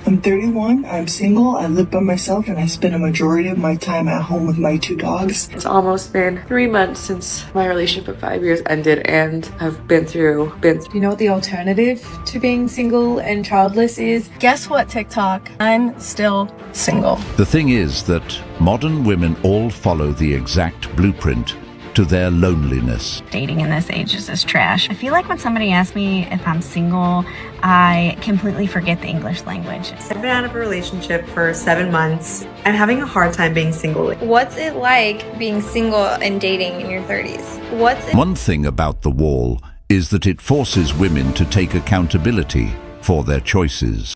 I'm 31, I'm single, I live by myself, and I spend a majority of my time at home with my 2 dogs. It's almost been 3 months since my relationship of 5 years ended, and I've been through. You know what the alternative to being single and childless is? Guess what, TikTok? I'm still single. The thing is that modern women all follow the exact blueprint to their loneliness. Dating in this age is just trash. I feel like when somebody asks me if I'm single, I completely forget the English language. I've been out of a relationship for 7 months. I'm having a hard time being single. What's it like being single and dating in your 30s? One thing about the wall is that it forces women to take accountability for their choices.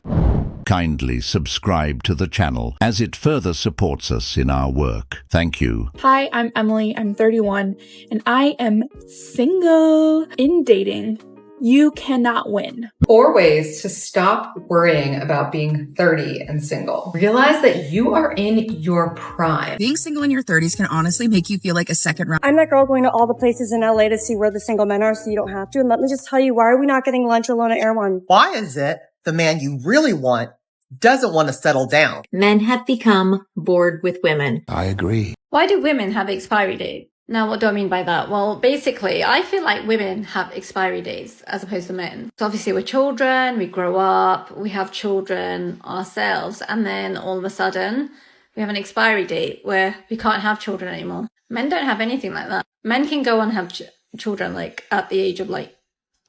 Kindly subscribe to the channel as it further supports us in our work. Thank you. Hi, I'm Emily. I'm 31 and I am single. In dating, you cannot win. 4 ways to stop worrying about being 30 and single. Realize that you are in your prime. Being single in your 30s can honestly make you feel like a second round. I'm that girl going to all the places in LA to see where the single men are so you don't have to. And let me just tell you, why are we not getting lunch alone at Air One? Why is it the man you really want doesn't want to settle down? Men have become bored with women. I agree. Why do women have expiry date? Now, what do I mean by that? Well, basically, I feel like women have expiry dates as opposed to men. So obviously we're children, we grow up, we have children ourselves, and then all of a sudden we have an expiry date where we can't have children anymore. Men don't have anything like that. Men can go on and have children like at the age of like,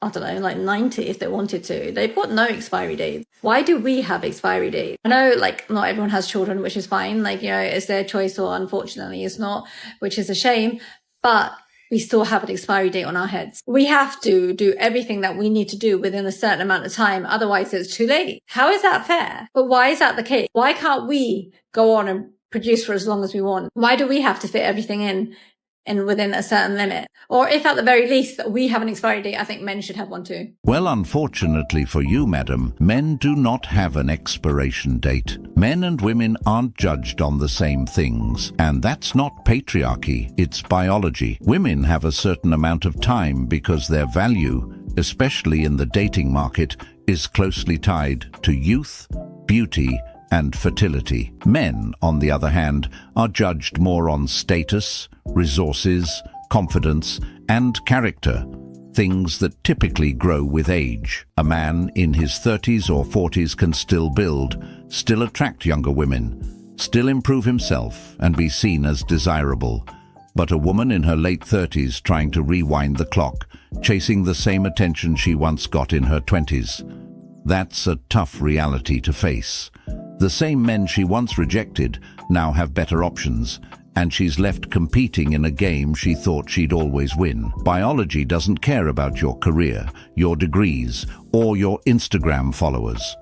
I don't know, like 90 if they wanted to. They've got no expiry dates. Why do we have expiry dates? I know like not everyone has children, which is fine. Like, you know, it's their choice or unfortunately it's not, which is a shame. But we still have an expiry date on our heads. We have to do everything that we need to do within a certain amount of time. Otherwise it's too late. How is that fair? But why is that the case? Why can't we go on and produce for as long as we want? Why do we have to fit everything in and within a certain limit? Or if at the very least we have an expiry date, I think men should have one too. Well, unfortunately for you, madam, men do not have an expiration date. Men and women aren't judged on the same things. And that's not patriarchy, it's biology. Women have a certain amount of time because their value, especially in the dating market, is closely tied to youth, beauty, and fertility. Men, on the other hand, are judged more on status, resources, confidence, and character, things that typically grow with age. A man in his 30s or 40s can still build, still attract younger women, still improve himself and be seen as desirable. But a woman in her late 30s trying to rewind the clock, chasing the same attention she once got in her 20s, that's a tough reality to face. The same men she once rejected now have better options, and she's left competing in a game she thought she'd always win. Biology doesn't care about your career, your degrees, or your Instagram followers.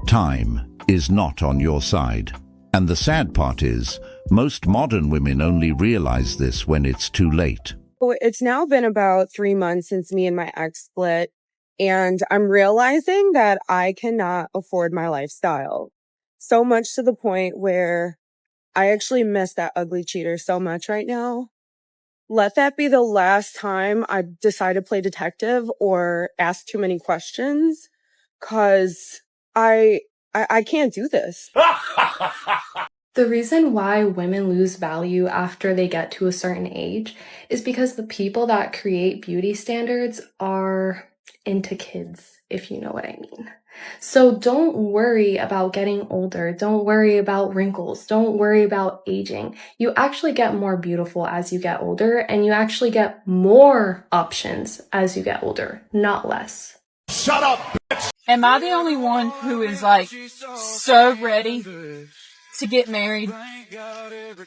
Time is not on your side. And the sad part is, most modern women only realize this when it's too late. It's now been about 3 months since me and my ex split, and I'm realizing that I cannot afford my lifestyle. So much to the point where I actually miss that ugly cheater so much right now. Let that be the last time I decide to play detective or ask too many questions, cause I can't do this. The reason why women lose value after they get to a certain age is because the people that create beauty standards are into kids, if you know what I mean. So don't worry about getting older. Don't worry about wrinkles. Don't worry about aging. You actually get more beautiful as you get older, and you actually get more options as you get older, not less. Shut up, bitch! Am I the only one who is like so ready to get married?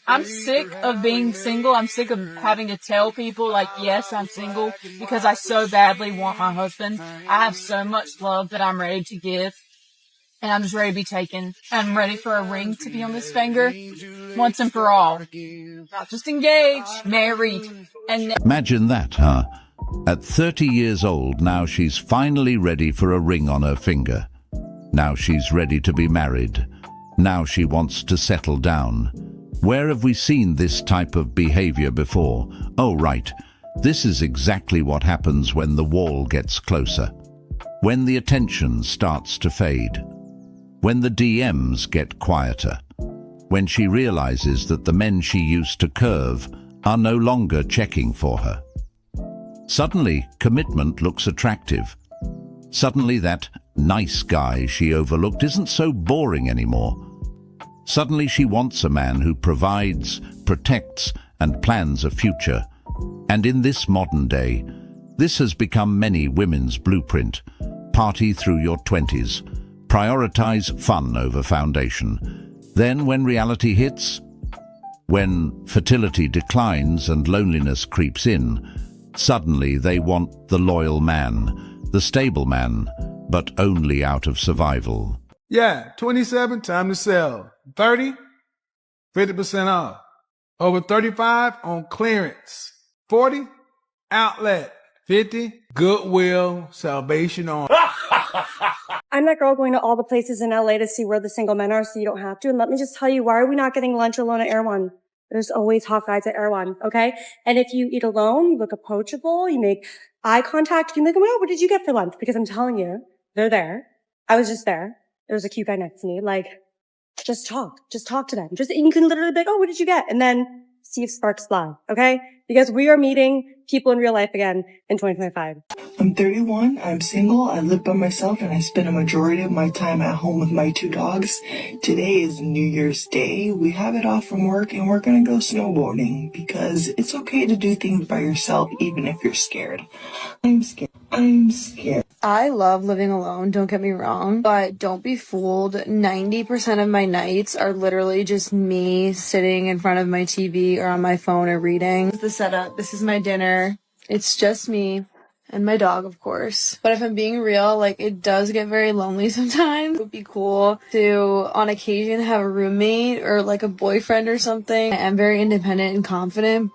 I'm sick of being single. I'm sick of having to tell people like, yes, I'm single, because I so badly want my husband. I have so much love that I'm ready to give, and I'm just ready to be taken. I'm ready for a ring to be on this finger once and for all. Not just engaged, married. And imagine that, huh? At 30 years old, now she's finally ready for a ring on her finger. Now she's ready to be married. Now she wants to settle down. Where have we seen this type of behavior before? Oh, right. This is exactly what happens when the wall gets closer. When the attention starts to fade. When the DMs get quieter. When she realizes that the men she used to curve are no longer checking for her. Suddenly, commitment looks attractive. Suddenly, that nice guy she overlooked isn't so boring anymore. Suddenly, she wants a man who provides, protects, and plans a future. And in this modern day, this has become many women's blueprint. Party through your 20s. Prioritize fun over foundation. Then when reality hits, when fertility declines and loneliness creeps in, suddenly they want the loyal man, the stable man, but only out of survival. Yeah, 27, time to sell. 30, 50% off. Over 35 on clearance. 40, outlet. 50, Goodwill, Salvation Army. I'm that girl going to all the places in LA to see where the single men are so you don't have to. And let me just tell you, why are we not getting lunch alone at Erewhon? There's always hot guys at Erewhon, okay? And if you eat alone, you look approachable, you make eye contact, you can be like, oh, what did you get for lunch? Because I'm telling you, they're there. I was just there. There was a cute guy next to me. Like, just talk to them. And you can literally be like, oh, what did you get? And then see if sparks fly, okay? Because we are meeting people in real life again in 2025. I'm 31, I'm single, I live by myself, and I spend a majority of my time at home with my 2 dogs. Today is New Year's Day. We have it off from work and we're gonna go snowboarding because it's okay to do things by yourself even if you're scared. I'm scared. I love living alone, don't get me wrong, but don't be fooled. 90% of my nights are literally just me sitting in front of my TV or on my phone or reading. This is the setup. This is my dinner. It's just me. And my dog, of course. But if I'm being real, like, it does get very lonely sometimes. It would be cool to, on occasion, have a roommate or, like, a boyfriend or something. I'm very independent and confident.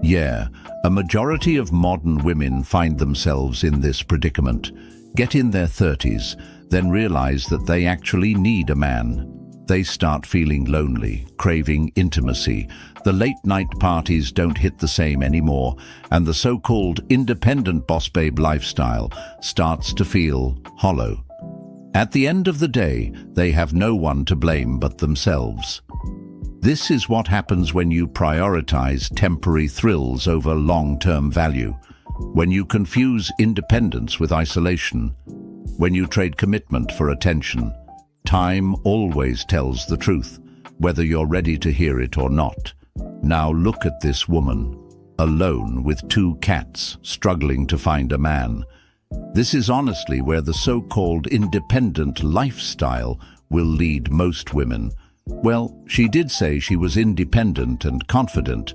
Yeah, a majority of modern women find themselves in this predicament. Get in their 30s, then realize that they actually need a man. They start feeling lonely, craving intimacy. The late-night parties don't hit the same anymore, and the so-called independent boss babe lifestyle starts to feel hollow. At the end of the day, they have no one to blame but themselves. This is what happens when you prioritize temporary thrills over long-term value, when you confuse independence with isolation, when you trade commitment for attention. Time always tells the truth, whether you're ready to hear it or not. Now look at this woman, alone with 2 cats, struggling to find a man. This is honestly where the so-called independent lifestyle will lead most women. Well, she did say she was independent and confident.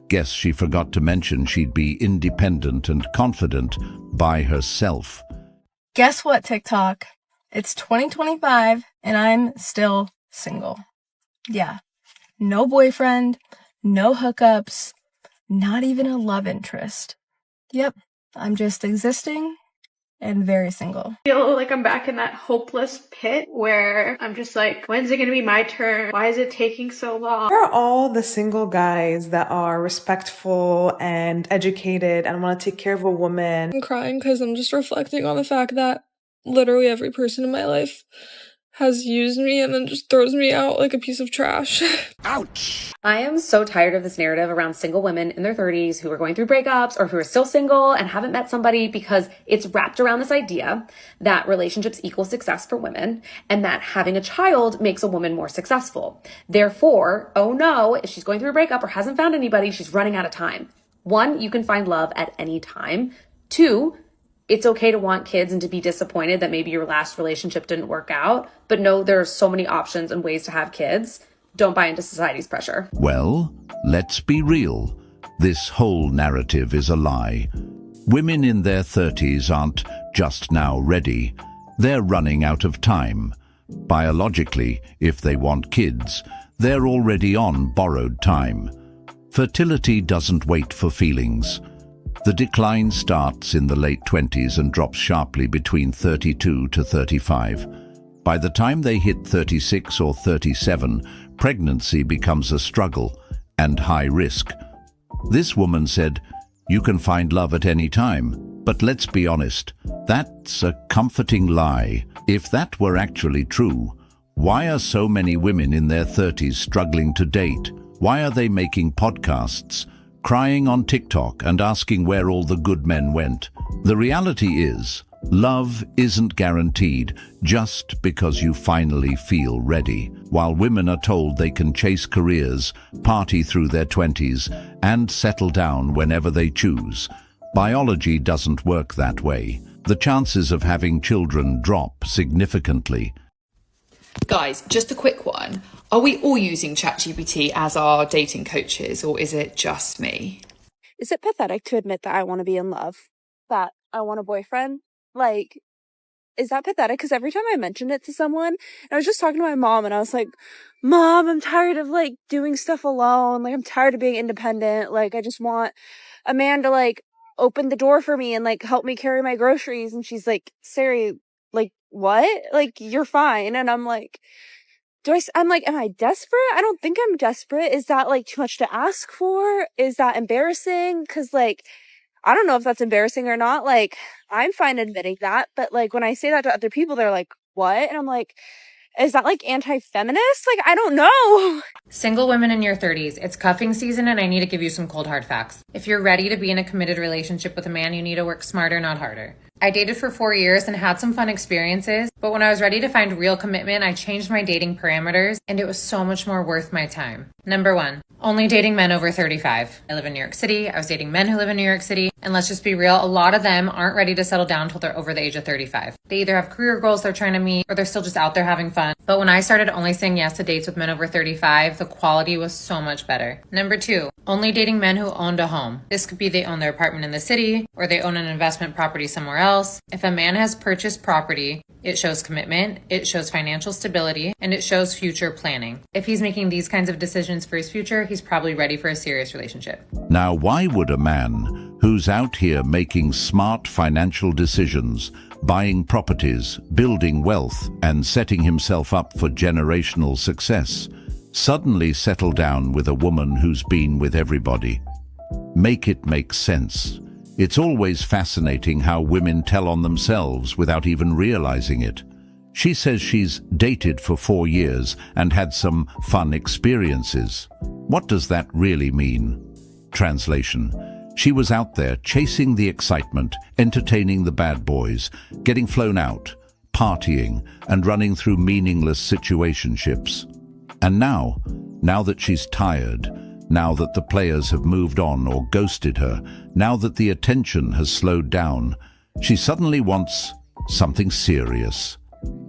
Guess she forgot to mention she'd be independent and confident by herself. Guess what, TikTok? It's 2025 and I'm still single. Yeah, no boyfriend, no hookups, not even a love interest. Yep, I'm just existing and very single. I feel like I'm back in that hopeless pit where I'm just like, when's it gonna be my turn? Why is it taking so long? Where are all the single guys that are respectful and educated and want to take care of a woman? I'm crying because I'm just reflecting on the fact that literally every person in my life has used me and then just throws me out like a piece of trash. Ouch! I am so tired of this narrative around single women in their 30s who are going through breakups or who are still single and haven't met somebody, because it's wrapped around this idea that relationships equal success for women and that having a child makes a woman more successful. Therefore, oh no, if she's going through a breakup or hasn't found anybody, she's running out of time. 1, you can find love at any time. 2, it's okay to want kids and to be disappointed that maybe your last relationship didn't work out, but no, there are so many options and ways to have kids. Don't buy into society's pressure. Well, let's be real. This whole narrative is a lie. Women in their 30s aren't just now ready. They're running out of time. Biologically, if they want kids, they're already on borrowed time. Fertility doesn't wait for feelings. The decline starts in the late 20s and drops sharply between 32 to 35. By the time they hit 36 or 37, pregnancy becomes a struggle and high risk. This woman said, "You can find love at any time." But let's be honest, that's a comforting lie. If that were actually true, why are so many women in their 30s struggling to date? Why are they making podcasts, crying on TikTok and asking where all the good men went? The reality is, love isn't guaranteed just because you finally feel ready. While women are told they can chase careers, party through their 20s, and settle down whenever they choose, biology doesn't work that way. The chances of having children drop significantly. Guys, just a quick one. Are we all using ChatGPT as our dating coaches, or is it just me? Is it pathetic to admit that I want to be in love? That I want a boyfriend? Like, is that pathetic? Because every time I mention it to someone, and I was just talking to my mom and I was like, Mom, I'm tired of like doing stuff alone. Like, I'm tired of being independent. Like, I just want a man to like open the door for me and like help me carry my groceries. And she's like, Sari, like, what? Like, you're fine. And I'm like, I'm like, am I desperate? I don't think I'm desperate. Is that like too much to ask for? Is that embarrassing? Because like, I don't know if that's embarrassing or not. Like, I'm fine admitting that. But like, when I say that to other people, they're like, what? And I'm like, is that like anti-feminist? Like, I don't know. Single women in your 30s, it's cuffing season, and I need to give you some cold hard facts. If you're ready to be in a committed relationship with a man, you need to work smarter, not harder. I dated for 4 years and had some fun experiences, but when I was ready to find real commitment, I changed my dating parameters, and it was so much more worth my time. Number 1, only dating men over 35. I live in New York City. I was dating men who live in New York City, and let's just be real, a lot of them aren't ready to settle down until they're over the age of 35. They either have career goals they're trying to meet, or they're still just out there having fun. But when I started only saying yes to dates with men over 35, the quality was so much better. Number 2, only dating men who owned a home. This could be they own their apartment in the city, or they own an investment property somewhere else. If a man has purchased property, it shows commitment, it shows financial stability, and it shows future planning. If he's making these kinds of decisions for his future, he's probably ready for a serious relationship. Now, why would a man who's out here making smart financial decisions, buying properties, building wealth, and setting himself up for generational success, suddenly settle down with a woman who's been with everybody? Make it make sense. It's always fascinating how women tell on themselves without even realizing it. She says she's dated for 4 years and had some fun experiences. What does that really mean? Translation: she was out there chasing the excitement, entertaining the bad boys, getting flown out, partying, and running through meaningless situationships. And now that she's tired, now that the players have moved on or ghosted her, now that the attention has slowed down, she suddenly wants something serious.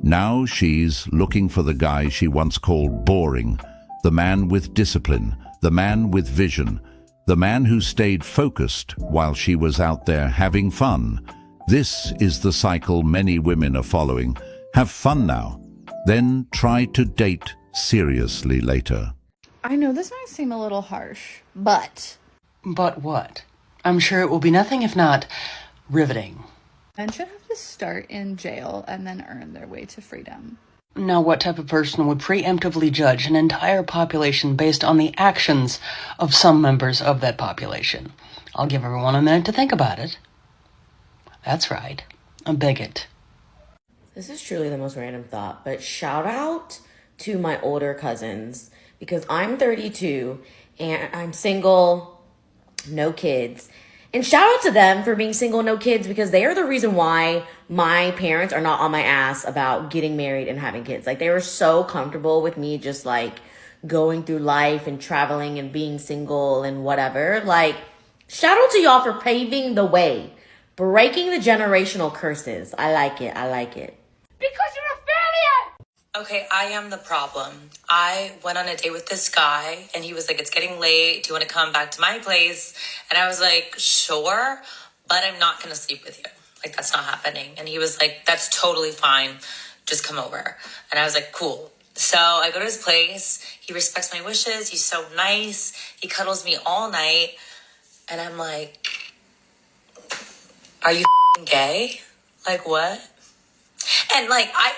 Now she's looking for the guy she once called boring, the man with discipline, the man with vision, the man who stayed focused while she was out there having fun. This is the cycle many women are following. Have fun now, then try to date seriously later. I know this might seem a little harsh, but... But what? I'm sure it will be nothing if not riveting. Men should have to start in jail and then earn their way to freedom. Now, what type of person would preemptively judge an entire population based on the actions of some members of that population? I'll give everyone a minute to think about it. That's right, a bigot. This is truly the most random thought, but shout out to my older cousins, because I'm 32 and I'm single, no kids. And shout out to them for being single, no kids, because they are the reason why my parents are not on my ass about getting married and having kids. Like, they were so comfortable with me just like going through life and traveling and being single and whatever. Like, shout out to y'all for paving the way, breaking the generational curses. I like it. I like it. Because you're a failure! Okay, I am the problem. I went on a date with this guy, and he was like, it's getting late. Do you want to come back to my place? And I was like, sure, but I'm not going to sleep with you. Like, that's not happening. And he was like, that's totally fine. Just come over. And I was like, cool. So I go to his place. He respects my wishes. He's so nice. He cuddles me all night. And I'm like, are you gay? Like, what? And like, I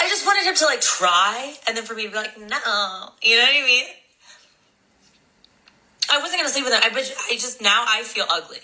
just wanted him to like try, and then for me to be like, no, you know what I mean? I wasn't going to sleep with him. I just, now I feel ugly.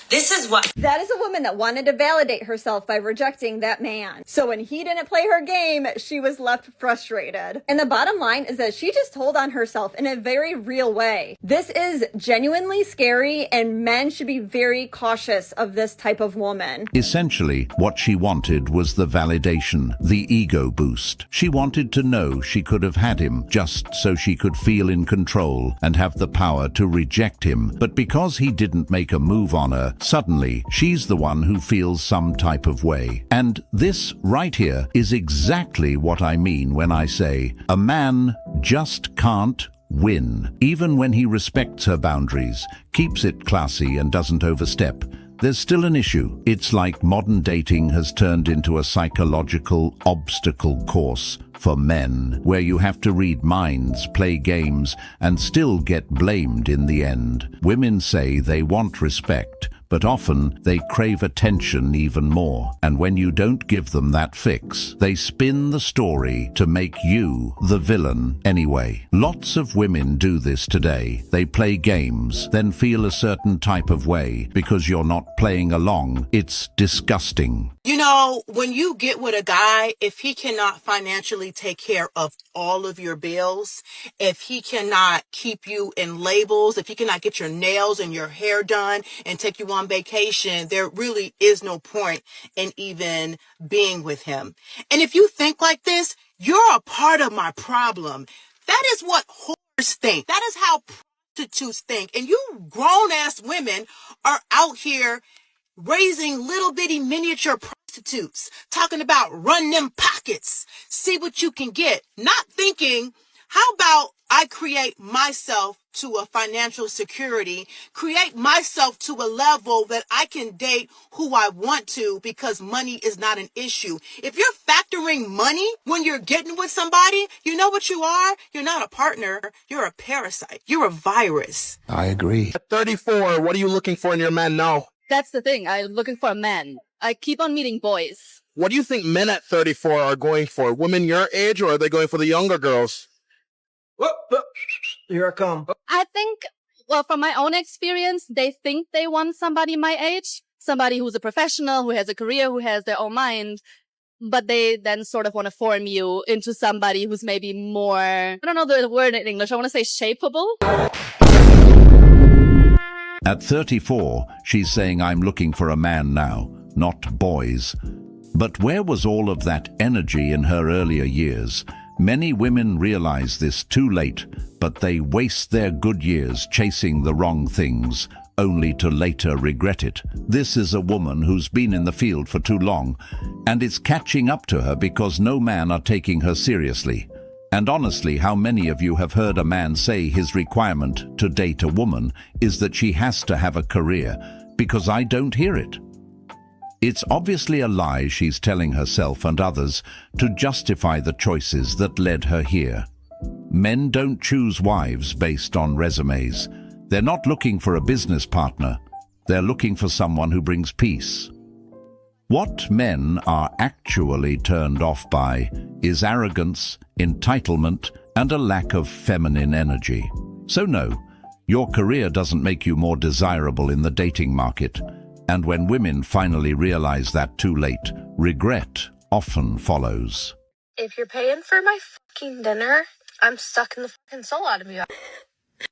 This is what. That is a woman that wanted to validate herself by rejecting that man. So when he didn't play her game, she was left frustrated. And the bottom line is that she just told on herself in a very real way. This is genuinely scary, and men should be very cautious of this type of woman. Essentially, what she wanted was the validation, the ego boost. She wanted to know she could have had him just so she could feel in control and have the power to reject him. But because he didn't make a move on her, suddenly she's the one who feels some type of way. And this right here is exactly what I mean when I say a man just can't win. Even when he respects her boundaries, keeps it classy and doesn't overstep, there's still an issue. It's like modern dating has turned into a psychological obstacle course for men, where you have to read minds, play games, and still get blamed in the end. Women say they want respect, but often they crave attention even more. And when you don't give them that fix, they spin the story to make you the villain anyway. Lots of women do this today. They play games, then feel a certain type of way because you're not playing along. It's disgusting. You know, when you get with a guy, if he cannot financially take care of all of your bills, if he cannot keep you in labels, if he cannot get your nails and your hair done and take you on vacation, there really is no point in even being with him. And if you think like this, you're a part of my problem. That is what whores think. That is how prostitutes think. And you grown-ass women are out here raising little bitty miniature prostitutes, talking about run them pockets, see what you can get, not thinking, how about I create myself to a financial security, create myself to a level that I can date who I want to because money is not an issue. If you're factoring money when you're getting with somebody, you know what you are? You're not a partner. You're a parasite. You're a virus. I agree. At 34, what are you looking for in your man now? That's the thing. I'm looking for a man. I keep on meeting boys. What do you think men at 34 are going for? Women your age, or are they going for the younger girls? Here I come. I think, well, from my own experience, they think they want somebody my age, somebody who's a professional, who has a career, who has their own mind, but they then sort of want to form you into somebody who's maybe more, I don't know the word in English, I want to say shapeable. At 34, she's saying I'm looking for a man now, not boys. But where was all of that energy in her earlier years? Many women realize this too late, but they waste their good years chasing the wrong things, only to later regret it. This is a woman who's been in the field for too long, and it's catching up to her because no man are taking her seriously. And honestly, how many of you have heard a man say his requirement to date a woman is that she has to have a career? Because I don't hear it. It's obviously a lie she's telling herself and others to justify the choices that led her here. Men don't choose wives based on resumes. They're not looking for a business partner. They're looking for someone who brings peace. What men are actually turned off by is arrogance, entitlement, and a lack of feminine energy. So no, your career doesn't make you more desirable in the dating market. And when women finally realize that too late, regret often follows. If you're paying for my fucking dinner, I'm sucking the fucking soul out of you.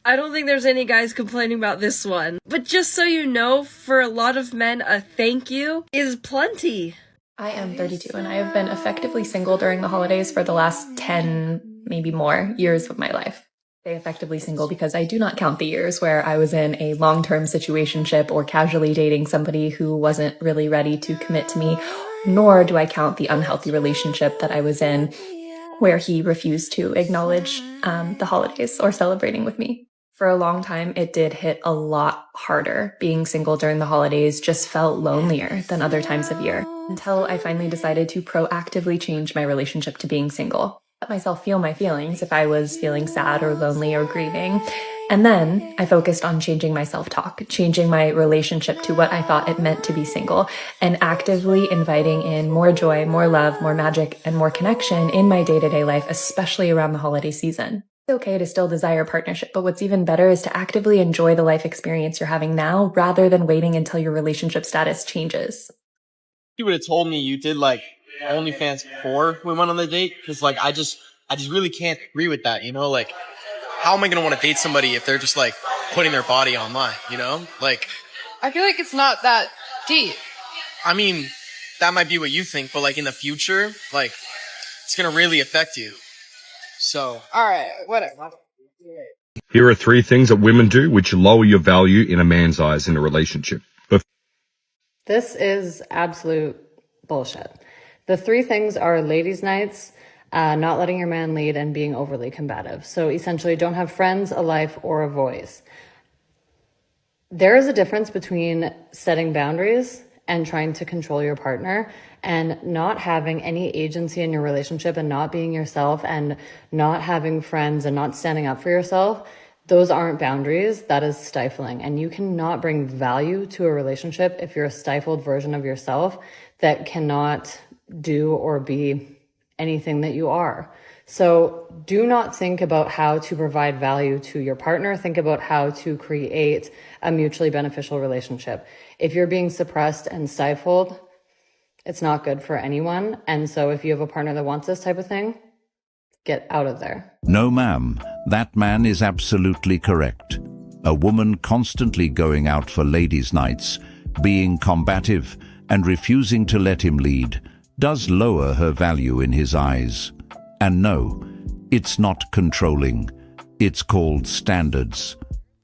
I don't think there's any guys complaining about this one. But just so you know, for a lot of men, a thank you is plenty. I am 32 and I have been effectively single during the holidays for the last 10, maybe more, years of my life. I say effectively single because I do not count the years where I was in a long-term situationship or casually dating somebody who wasn't really ready to commit to me, nor do I count the unhealthy relationship that I was in where he refused to acknowledge the holidays or celebrating with me. For a long time, it did hit a lot harder. Being single during the holidays just felt lonelier than other times of year, until I finally decided to proactively change my relationship to being single. Let myself feel my feelings if I was feeling sad or lonely or grieving, And then I focused on changing my self-talk, changing my relationship to what I thought it meant to be single, and actively inviting in more joy, more love, more magic, and more connection in my day-to-day life, especially around the holiday season. It's okay to still desire partnership, but what's even better is to actively enjoy the life experience you're having now rather than waiting until your relationship status changes. You would have told me you did like OnlyFans before we went on the date, because like I just really can't agree with that, you know? Like, how am I gonna want to date somebody if they're just like putting their body online, you know? Like, I feel like it's not that deep. I mean, that might be what you think, but like in the future, like it's gonna really affect you. So, Alright, whatever. Here are 3 things that women do which lower your value in a man's eyes in a relationship. This is absolute bullshit. The 3 things are ladies' nights, not letting your man lead, and being overly combative. So essentially, don't have friends, a life, or a voice. There is a difference between setting boundaries and trying to control your partner, and not having any agency in your relationship, and not being yourself, and not having friends, and not standing up for yourself. Those aren't boundaries. That is stifling. And you cannot bring value to a relationship if you're a stifled version of yourself that cannot do or be anything that you are. So do not think about how to provide value to your partner. Think about how to create a mutually beneficial relationship. If you're being suppressed and stifled, it's not good for anyone. And so if you have a partner that wants this type of thing, get out of there. No, ma'am. That man is absolutely correct. A woman constantly going out for ladies' nights, being combative, and refusing to let him lead does lower her value in his eyes. And no, it's not controlling. It's called standards.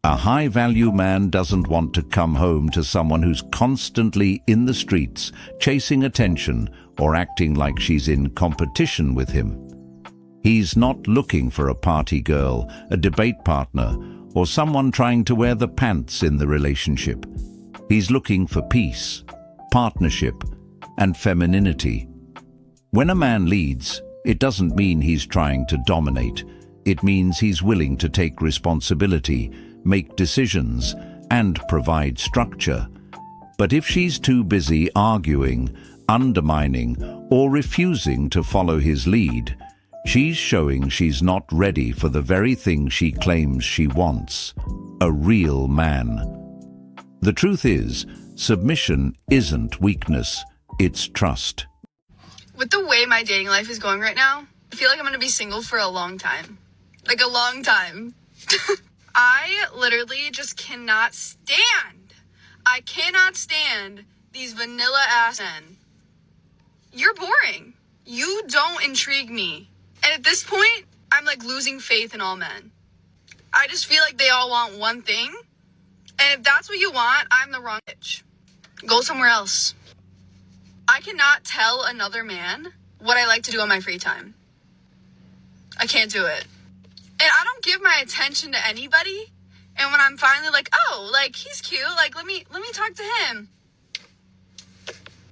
A high-value man doesn't want to come home to someone who's constantly in the streets, chasing attention or acting like she's in competition with him. He's not looking for a party girl, a debate partner, or someone trying to wear the pants in the relationship. He's looking for peace, partnership, and femininity. When a man leads, it doesn't mean he's trying to dominate. It means he's willing to take responsibility, make decisions, and provide structure. But if she's too busy arguing, undermining, or refusing to follow his lead, she's showing she's not ready for the very thing she claims she wants, a real man. The truth is, submission isn't weakness, it's trust. With the way my dating life is going right now, I feel like I'm gonna be single for a long time. Like a long time. I literally just cannot stand. I cannot stand these vanilla ass men. You're boring. You don't intrigue me. And at this point, I'm like losing faith in all men. I just feel like they all want one thing. And if that's what you want, I'm the wrong bitch. Go somewhere else. I cannot tell another man what I like to do on my free time. I can't do it. And I don't give my attention to anybody. And when I'm finally like, oh, like he's cute, like let me talk to him.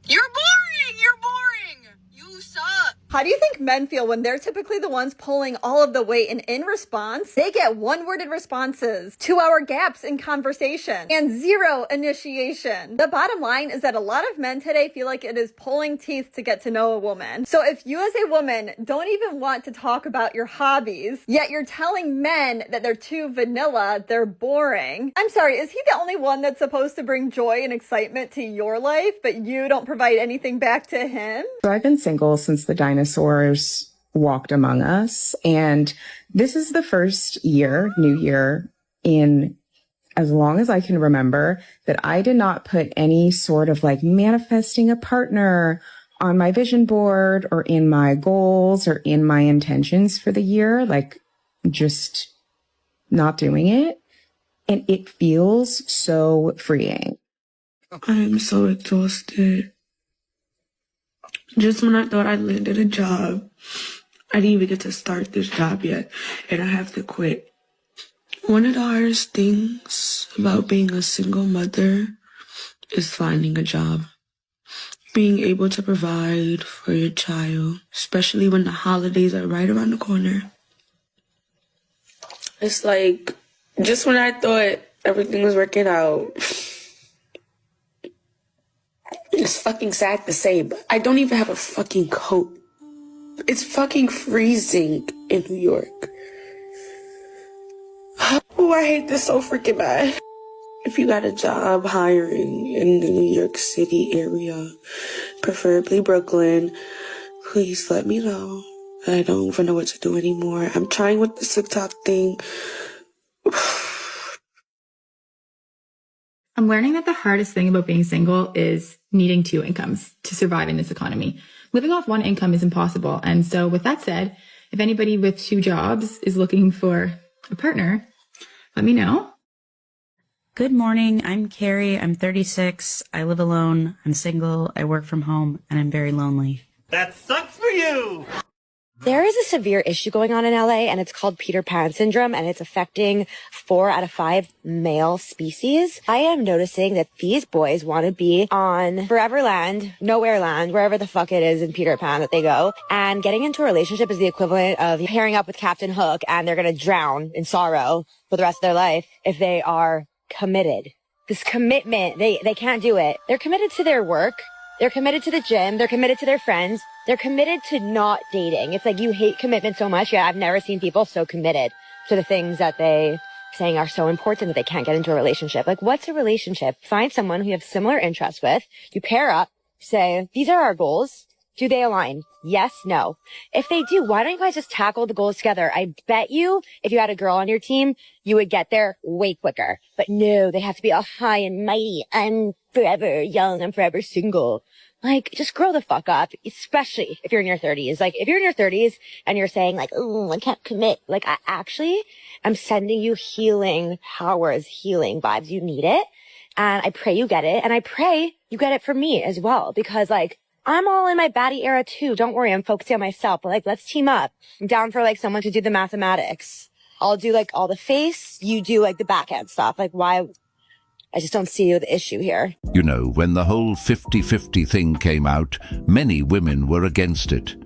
You're boring! You're boring! You suck! How do you think men feel when they're typically the ones pulling all of the weight, and in response, they get one-worded responses, 2-hour gaps in conversation, and 0 initiation? The bottom line is that a lot of men today feel like it is pulling teeth to get to know a woman. So if you as a woman don't even want to talk about your hobbies, yet you're telling men that they're too vanilla, they're boring. I'm sorry, is he the only one that's supposed to bring joy and excitement to your life, but you don't provide anything back to him? So I've been single since the dinosaurs walked among us. And this is the first new year in as long as I can remember that I did not put any sort of like manifesting a partner on my vision board or in my goals or in my intentions for the year, like just not doing it. And it feels so freeing. I am so exhausted. Just when I thought I landed a job, I didn't even get to start this job yet, and I have to quit. One of the hardest things about being a single mother is finding a job. Being able to provide for your child, especially when the holidays are right around the corner. It's like Just when I thought everything was working out, it's fucking sad to say, but I don't even have a fucking coat. It's fucking freezing in New York. Oh, I hate this so freaking bad. If you got a job hiring in the New York City area, preferably Brooklyn, please let me know. I don't even know what to do anymore. I'm trying with the TikTok thing. I'm learning that the hardest thing about being single is needing two incomes to survive in this economy. Living off one income is impossible. And so with that said, if anybody with two jobs is looking for a partner, let me know. Good morning. I'm Carrie. I'm 36. I live alone. I'm single. I work from home and I'm very lonely. That sucks for you! There is a severe issue going on in LA, and it's called Peter Pan syndrome, and it's affecting 4 out of 5 male species. I am noticing that these boys want to be on Forever Land, Nowhere Land, wherever the fuck it is in Peter Pan that they go. And getting into a relationship is the equivalent of pairing up with Captain Hook, and they're going to drown in sorrow for the rest of their life if they are committed. This commitment, they can't do it. They're committed to their work. They're committed to the gym. They're committed to their friends. They're committed to not dating. It's like you hate commitment so much. Yeah, I've never seen people so committed to the things that they saying are so important that they can't get into a relationship. Like, what's a relationship? Find someone who you have similar interests with. You pair up, say, these are our goals. Do they align? Yes, no. If they do, why don't you guys just tackle the goals together? I bet you if you had a girl on your team, you would get there way quicker. But no, they have to be all high and mighty. I'm forever young. I'm forever single. Like, just grow the fuck up, especially if you're in your 30s. Like, if you're in your 30s and you're saying like, oh, I can't commit. Like, I actually am sending you healing powers, healing vibes. You need it. And I pray you get it. And I pray you get it from me as well. Because like, I'm all in my baddie era too. Don't worry. I'm focusing on myself. But like, let's team up. I'm down for like someone to do the mathematics. I'll do like all the face. You do like the back end stuff. Like why? I just don't see the issue here. You know, when the whole 50-50 thing came out, many women were against it.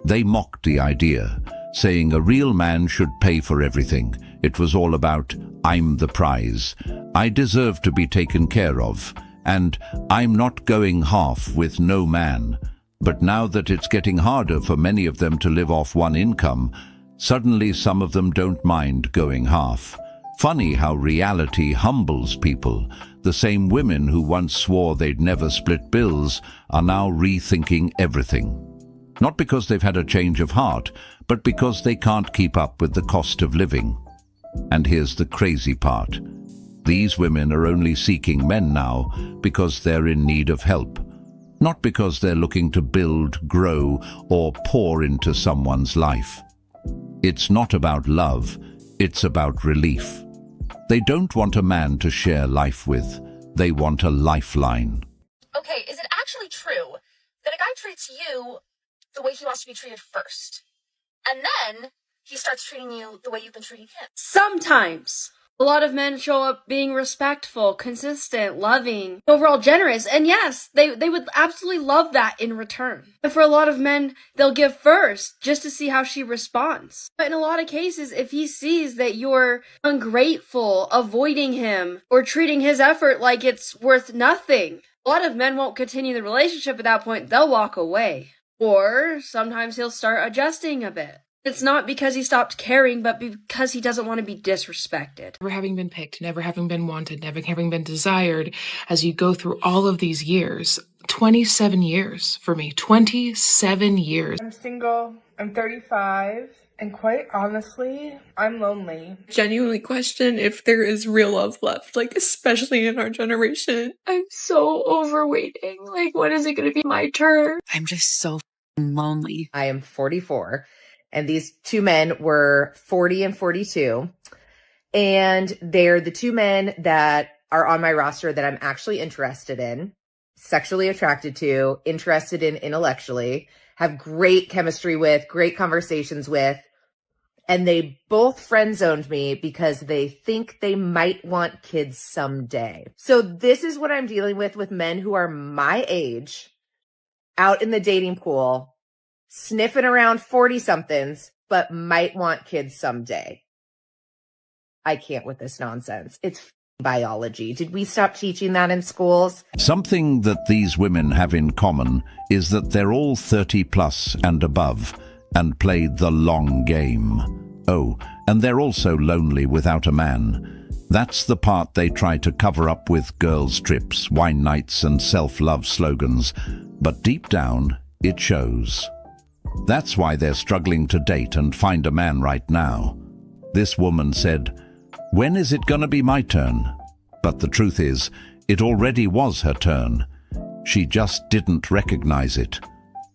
They mocked the idea, saying a real man should pay for everything. It was all about, I'm the prize. I deserve to be taken care of. And I'm not going half with no man. But now that it's getting harder for many of them to live off one income, suddenly some of them don't mind going half. Funny how reality humbles people. The same women who once swore they'd never split bills are now rethinking everything. Not because they've had a change of heart, but because they can't keep up with the cost of living. And here's the crazy part. These women are only seeking men now because they're in need of help, not because they're looking to build, grow, or pour into someone's life. It's not about love, it's about relief. They don't want a man to share life with, they want a lifeline. Okay, is it actually true that a guy treats you the way he wants to be treated first, and then he starts treating you the way you've been treating him? Sometimes. A lot of men show up being respectful, consistent, loving, overall generous, and yes, they would absolutely love that in return. And for a lot of men, they'll give first just to see how she responds. But in a lot of cases, if he sees that you're ungrateful, avoiding him, or treating his effort like it's worth nothing, a lot of men won't continue the relationship at that point, they'll walk away. Or sometimes he'll start adjusting a bit. It's not because he stopped caring, but because he doesn't want to be disrespected. Never having been picked, never having been wanted, never having been desired, as you go through all of these years, 27 years for me, 27 years. I'm single, I'm 35, and quite honestly, I'm lonely. Genuinely question if there is real love left, like especially in our generation. I'm so over waiting. Like, when is it going to be my turn? I'm just so lonely. I am 44. And these two men were 40 and 42. And they're the two men that are on my roster that I'm actually interested in, sexually attracted to, interested in intellectually, have great chemistry with, great conversations with. And they both friend zoned me because they think they might want kids someday. So this is what I'm dealing with men who are my age, out in the dating pool, sniffing around 40-somethings, but might want kids someday. I can't with this nonsense. It's biology. Did we stop teaching that in schools? Something that these women have in common is that they're all 30 plus and above and played the long game. Oh, and they're also lonely without a man. That's the part they try to cover up with girls' trips, wine nights and self-love slogans. But deep down, it shows. That's why they're struggling to date and find a man right now. This woman said, "When is it gonna be my turn?" But the truth is, it already was her turn. She just didn't recognize it.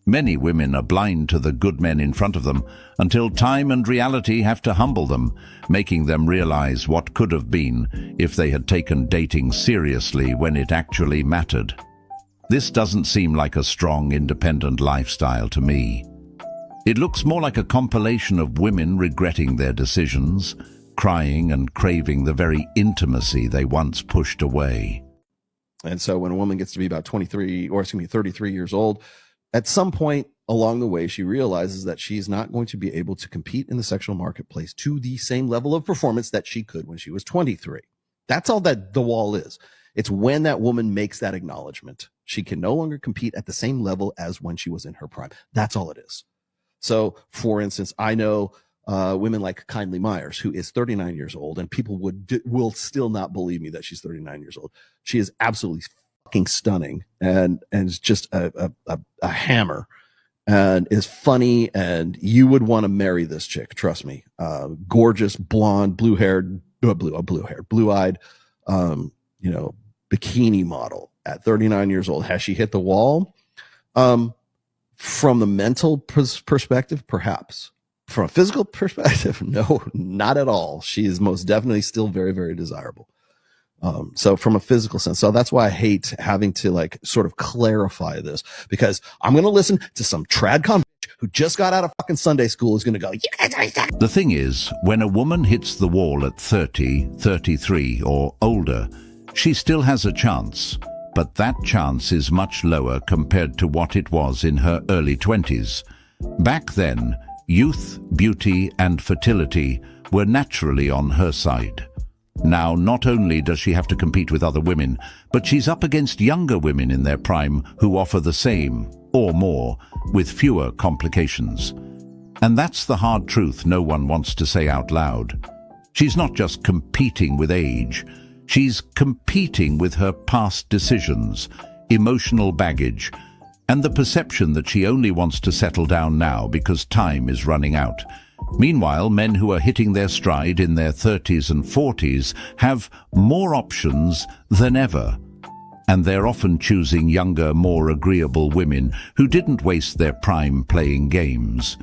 Many women are blind to the good men in front of them until time and reality have to humble them, making them realize what could have been if they had taken dating seriously when it actually mattered. This doesn't seem like a strong, independent lifestyle to me. It looks more like a compilation of women regretting their decisions, crying and craving the very intimacy they once pushed away. And so when a woman gets to be about 33 years old, at some point along the way, she realizes that she's not going to be able to compete in the sexual marketplace to the same level of performance that she could when she was 23. That's all that the wall is. It's when that woman makes that acknowledgement. She can no longer compete at the same level as when she was in her prime. That's all it is. So, for instance, I know women like Kindly Myers, who is 39 years old, and people will still not believe me that she's 39 years old. She is absolutely fucking stunning and is just a hammer and is funny, and you would want to marry this chick. Trust me. Gorgeous, blonde, blue-eyed, bikini model at 39 years old. Has she hit the wall? From the mental perspective, perhaps. From a physical perspective, no, not at all. She is most definitely still very, very desirable. So from a physical sense, so that's why I hate having to like sort of clarify this, because I'm going to listen to some tradcon who just got out of fucking Sunday school who's going to go, you guys are exactly. The thing is, when a woman hits the wall at 30, 33 or older, she still has a chance. But that chance is much lower compared to what it was in her early 20s. Back then, youth, beauty, and fertility were naturally on her side. Now, not only does she have to compete with other women, but she's up against younger women in their prime who offer the same, or more, with fewer complications. And that's the hard truth no one wants to say out loud. She's not just competing with age. She's competing with her past decisions, emotional baggage, and the perception that she only wants to settle down now because time is running out. Meanwhile, men who are hitting their stride in their 30s and 40s have more options than ever. And they're often choosing younger, more agreeable women who didn't waste their prime playing games.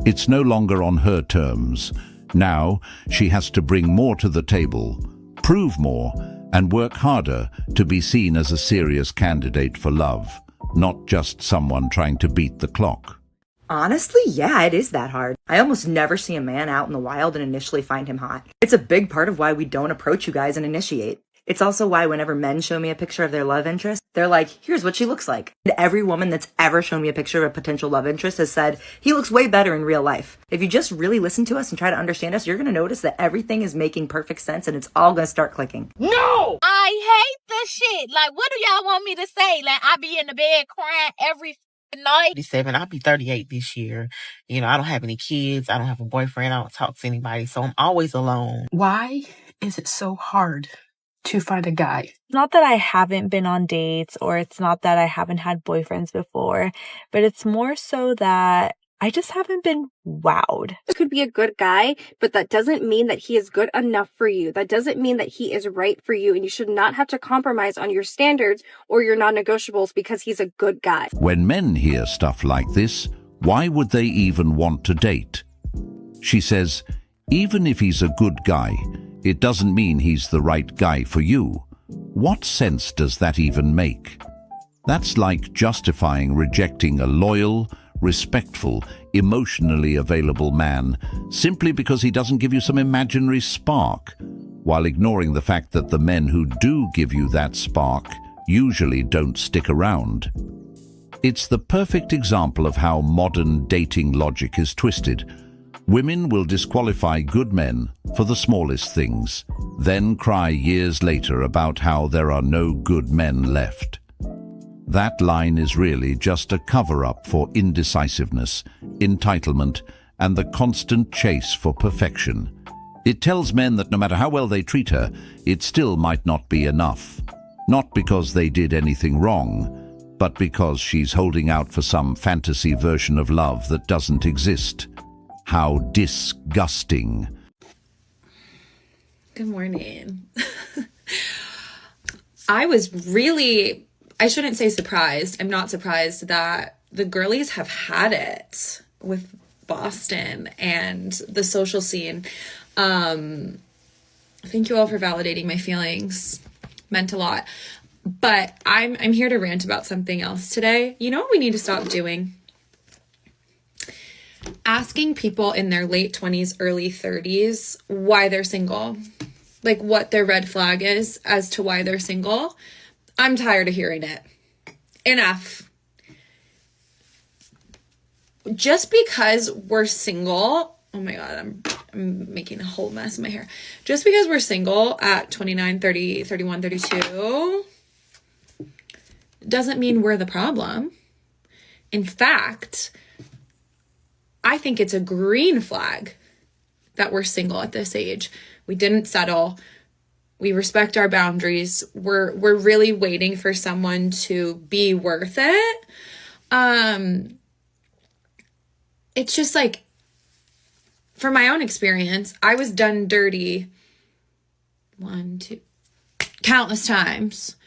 It's no longer on her terms. Now, she has to bring more to the table, prove more, and work harder to be seen as a serious candidate for love, not just someone trying to beat the clock. Honestly, yeah, it is that hard. I almost never see a man out in the wild and initially find him hot. It's a big part of why we don't approach you guys and initiate. It's also why whenever men show me a picture of their love interest, they're like, here's what she looks like. And every woman that's ever shown me a picture of a potential love interest has said, he looks way better in real life. If you just really listen to us and try to understand us, you're going to notice that everything is making perfect sense and it's all going to start clicking. No! I hate this shit. Like, what do y'all want me to say? Like, I be in the bed crying every night. 37, I'll be 38 this year. You know, I don't have any kids. I don't have a boyfriend. I don't talk to anybody. So I'm always alone. Why is it so hard to find a guy? Not that I haven't been on dates, or it's not that I haven't had boyfriends before, but it's more so that I just haven't been wowed. This could be a good guy, but that doesn't mean that he is good enough for you. That doesn't mean that he is right for you, and you should not have to compromise on your standards or your non-negotiables because he's a good guy. When men hear stuff like this, why would they even want to date? She says, even if he's a good guy, it doesn't mean he's the right guy for you. What sense does that even make? That's like justifying rejecting a loyal, respectful, emotionally available man simply because he doesn't give you some imaginary spark, while ignoring the fact that the men who do give you that spark usually don't stick around. It's the perfect example of how modern dating logic is twisted. Women will disqualify good men for the smallest things, then cry years later about how there are no good men left. That line is really just a cover-up for indecisiveness, entitlement, and the constant chase for perfection. It tells men that no matter how well they treat her, it still might not be enough. Not because they did anything wrong, but because she's holding out for some fantasy version of love that doesn't exist. How disgusting. Good morning. I shouldn't say surprised. I'm not surprised that the girlies have had it with Boston and the social scene. Thank you all for validating my feelings. Meant a lot. But I'm here to rant about something else today. You know what we need to stop doing? Asking people in their late 20s, early 30s why they're single. Like what their red flag is as to why they're single. I'm tired of hearing it. Enough. Just because we're single, oh my God, I'm making a whole mess of my hair. Just because we're single at 29, 30, 31, 32 doesn't mean we're the problem. In fact, I think it's a green flag that we're single at this age. We didn't settle. We respect our boundaries. We're really waiting for someone to be worth it. It's just like, for my own experience, I was done dirty countless times.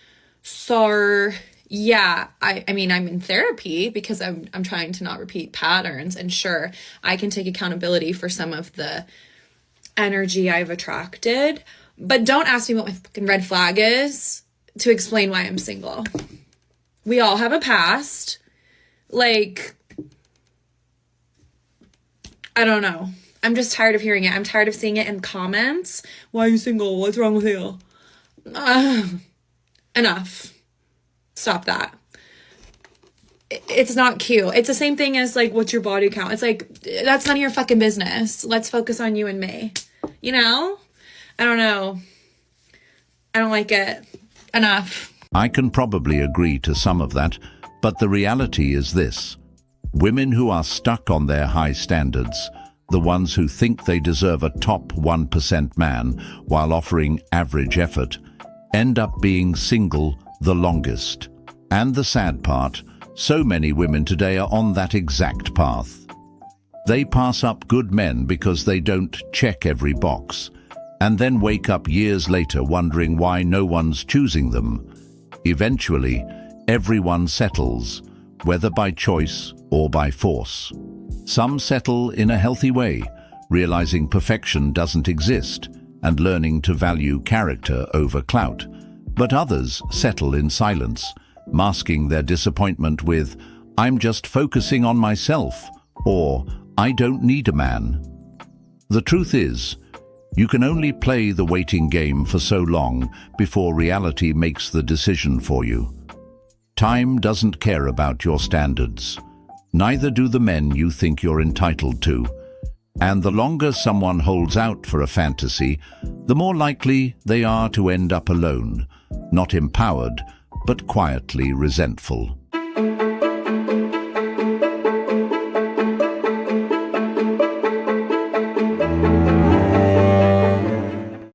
So yeah, I mean, I'm in therapy because I'm trying to not repeat patterns, and sure, I can take accountability for some of the energy I've attracted, but don't ask me what my fucking red flag is to explain why I'm single. We all have a past. Like, I don't know. I'm just tired of hearing it. I'm tired of seeing it in comments. Why are you single? What's wrong with you? Enough. Stop that. It's not cute. It's the same thing as like, what's your body count? It's like, that's none of your fucking business. Let's focus on you and me. You know? I don't know. I don't like it. Enough. I can probably agree to some of that, but the reality is this. Women who are stuck on their high standards, the ones who think they deserve a top 1% man while offering average effort, end up being single the longest. And the sad part, so many women today are on that exact path. They pass up good men because they don't check every box, and then wake up years later wondering why no one's choosing them. Eventually, everyone settles, whether by choice or by force. Some settle in a healthy way, realizing perfection doesn't exist and learning to value character over clout. But others settle in silence, masking their disappointment with, "I'm just focusing on myself," or "I don't need a man." The truth is, you can only play the waiting game for so long before reality makes the decision for you. Time doesn't care about your standards. Neither do the men you think you're entitled to. And the longer someone holds out for a fantasy, the more likely they are to end up alone, not empowered, but quietly resentful.